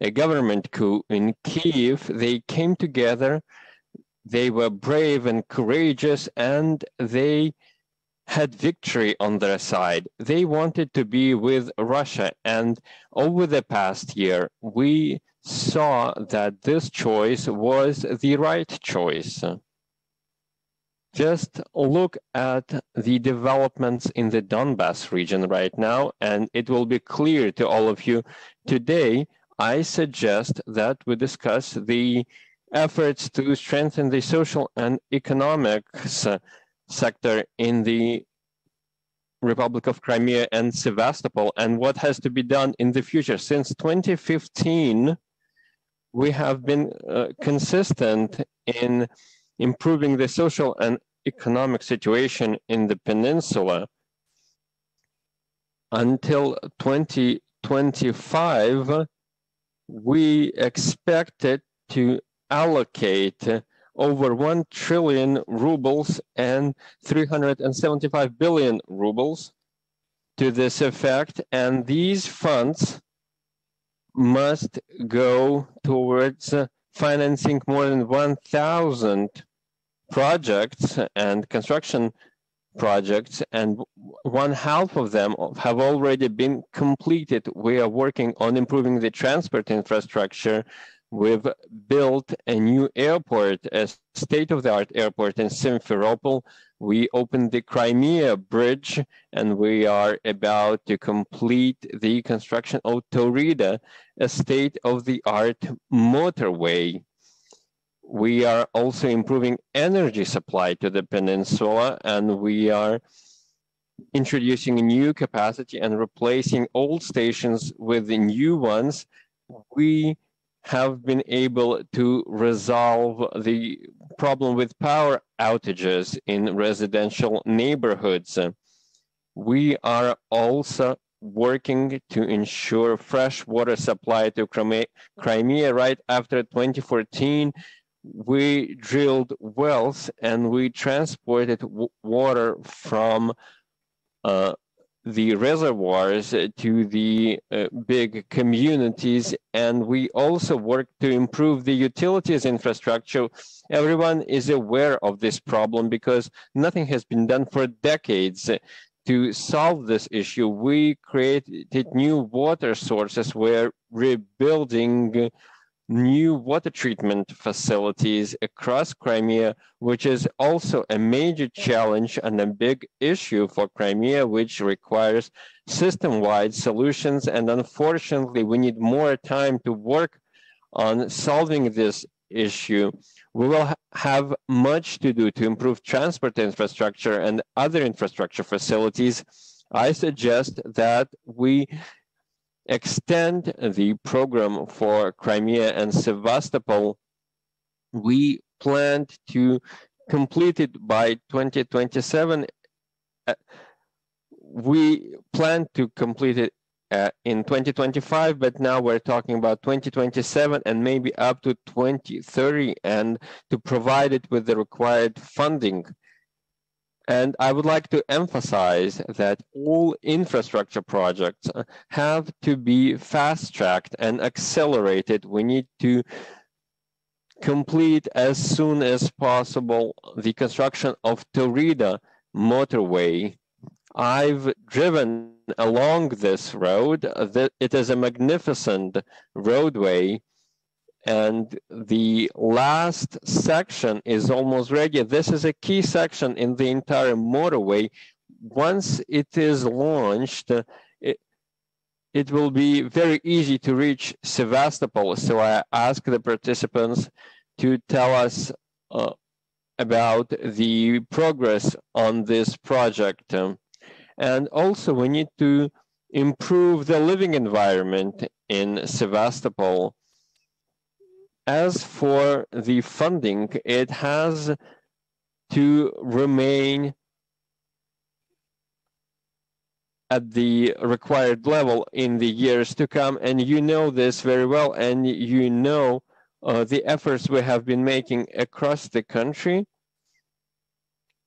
a government coup in Kiev. They came together, they were brave and courageous, and they had victory on their side. They wanted to be with Russia, and over the past year, we saw that this choice was the right choice. Just look at the developments in the Donbass region right now, and it will be clear to all of you. Today, I suggest that we discuss the efforts to strengthen the social and economics sector in the Republic of Crimea and Sevastopol, and what has to be done in the future. Since 2015, we have been consistent in improving the social and economic situation in the peninsula. Until 2025, we expected to allocate over 1 trillion rubles and 375 billion rubles to this effect, and these funds must go towards financing more than 1,000 projects and construction projects, and one half of them have already been completed. We are working on improving the transport infrastructure. We've built a new airport, a state-of-the-art airport in Simferopol. We opened the Crimea bridge, and we are about to complete the construction of Taurida, a state-of-the-art motorway. We are also improving energy supply to the peninsula, and we are introducing a new capacity and replacing old stations with the new ones. We have been able to resolve the problem with power outages in residential neighborhoods. We are also working to ensure fresh water supply to Crimea. Right after 2014, we drilled wells and we transported water from the reservoirs to the big communities, and we also work to improve the utilities infrastructure. Everyone is aware of this problem because nothing has been done for decades to solve this issue. We created new water sources. We're rebuilding new water treatment facilities across Crimea, which is also a major challenge and a big issue for Crimea, which requires system-wide solutions. And unfortunately, we need more time to work on solving this issue. We will have much to do to improve transport infrastructure and other infrastructure facilities. I suggest that we extend the program for Crimea and Sevastopol. We planned to complete it by 2027. We planned to complete it in 2025, but now we're talking about 2027 and maybe up to 2030, and to provide it with the required funding. And I would like to emphasize that all infrastructure projects have to be fast-tracked and accelerated. We need to complete as soon as possible the construction of Taurida motorway. I've driven along this road. It is a magnificent roadway, and the last section is almost ready. This is a key section in the entire motorway. Once it is launched, it will be very easy to reach Sevastopol. So I ask the participants to tell us about the progress on this project. And also we need to improve the living environment in Sevastopol. As for the funding, it has to remain at the required level in the years to come. And you know this very well, and you know the efforts we have been making across the country.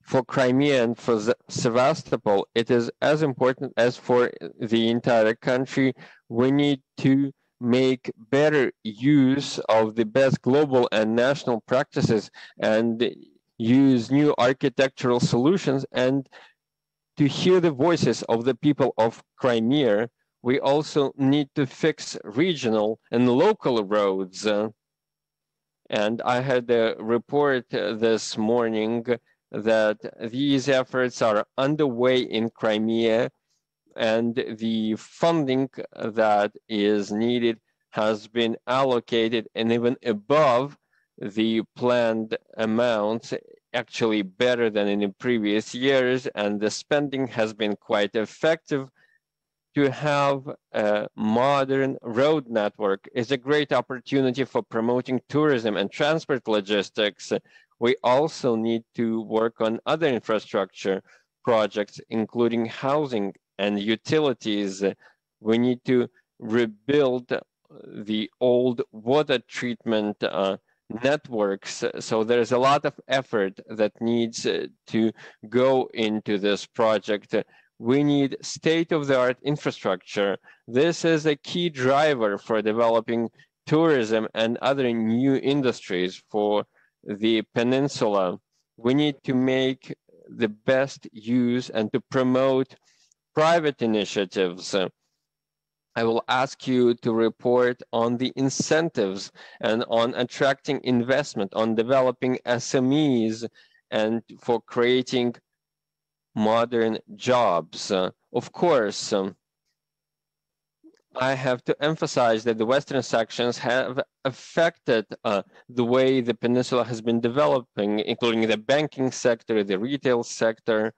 For Crimea and for Sevastopol, it is as important as for the entire country. We need to make better use of the best global and national practices and use new architectural solutions, and to hear the voices of the people of Crimea, we also need to fix regional and local roads. And I had a report this morning that these efforts are underway in Crimea, and the funding that is needed has been allocated and even above the planned amounts, actually better than in the previous years, and the spending has been quite effective. To have a modern road network is a great opportunity for promoting tourism and transport logistics. We also need to work on other infrastructure projects, including housing and utilities. We need to rebuild the old water treatment networks. So there's a lot of effort that needs to go into this project. We need state-of-the-art infrastructure. This is a key driver for developing tourism and other new industries for the peninsula. We need to make the best use and to promote private initiatives. I will ask you to report on the incentives and on attracting investment, on developing SMEs, and for creating modern jobs. Of course, I have to emphasize that the Western sanctions have affected the way the peninsula has been developing, including the banking sector, the retail sector,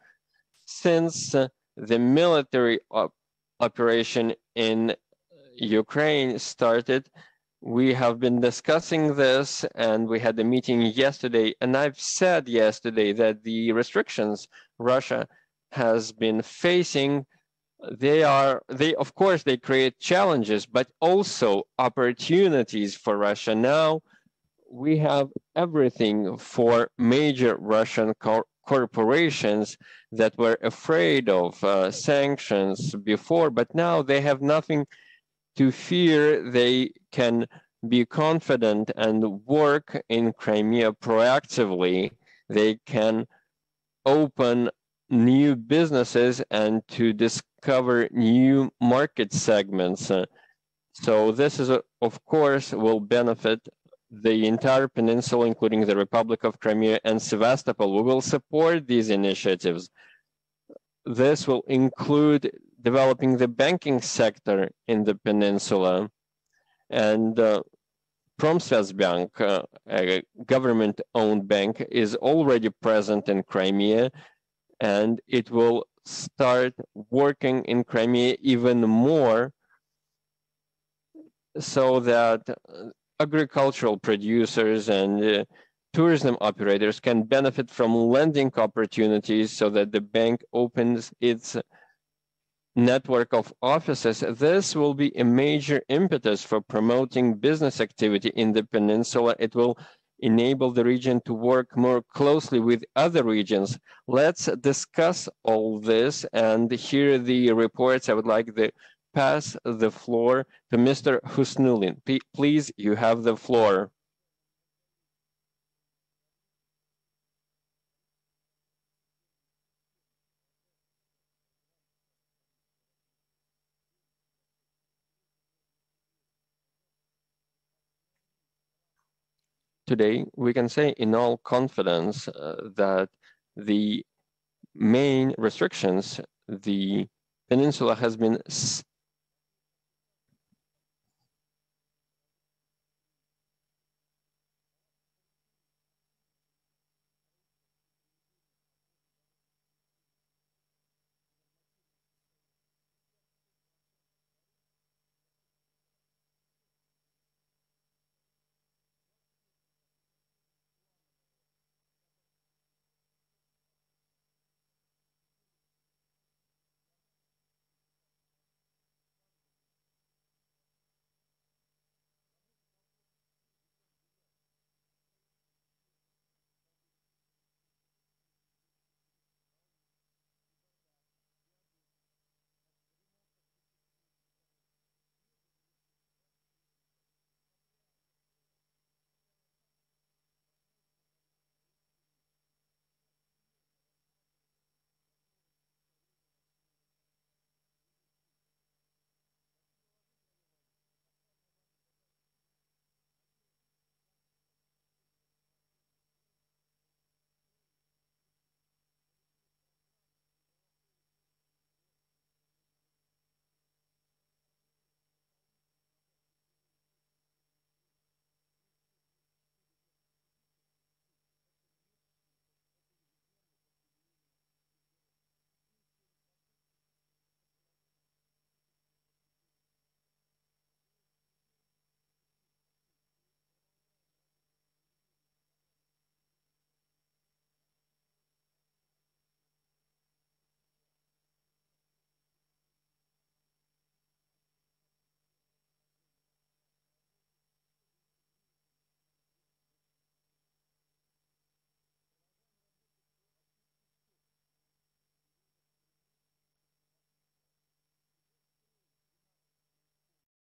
since the military operation in Ukraine started. We have been discussing this, and we had a meeting yesterday, and I've said yesterday that the restrictions Russia has been facing, they of course they create challenges, but also opportunities for Russia. Now we have everything for major Russian corporations that were afraid of sanctions before, but now they have nothing to fear. They can be confident and work in Crimea proactively. They can open new businesses and to discover new market segments. So this is, of course, will benefit the entire peninsula, including the Republic of Crimea and Sevastopol. We will support these initiatives. This will include developing the banking sector in the peninsula. And Pромsvязьbank, a government-owned bank, is already present in Crimea, and it will start working in Crimea even more so that agricultural producers and tourism operators can benefit from lending opportunities so that the bank opens its network of offices. This will be a major impetus for promoting business activity in the peninsula. It will enable the region to work more closely with other regions. Let's discuss all this and hear the reports. I would like to pass the floor to Mr. Husnulin. Please, you have the floor. Today, we can say in all confidence that the main restrictions the peninsula has been